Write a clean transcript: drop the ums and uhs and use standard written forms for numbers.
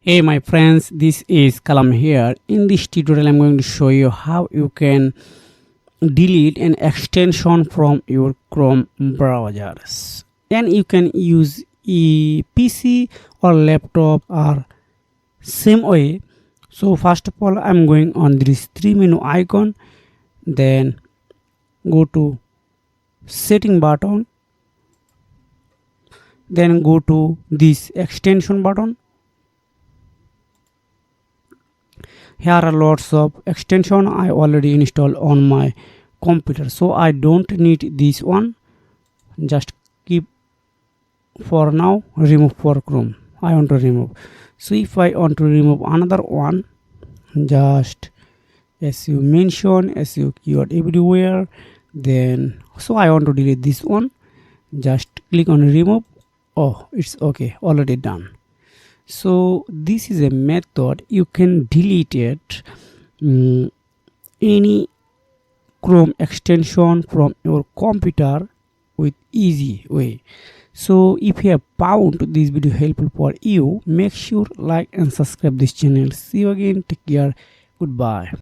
Hey my friends, this is Kalam here. In this tutorial I'm going to show you how you can delete an extension from your Chrome browsers. And you can use a PC or laptop or same way. So first of all I'm going on this three menu icon, then go to setting button, then go to this extension button. Here are lots of extension I already installed on my computer, so I don't need this one. Just keep for now, remove for Chrome. I want to remove. So if I want to remove another one, just as you mentioned, as you keyword everywhere, then so I want to delete this one. Just click on remove. Oh, it's okay, already done. So this is a method you can delete it any Chrome extension from your computer with easy way. So if you have found this video helpful for you, make sure like and subscribe this channel. See you again, take care, goodbye.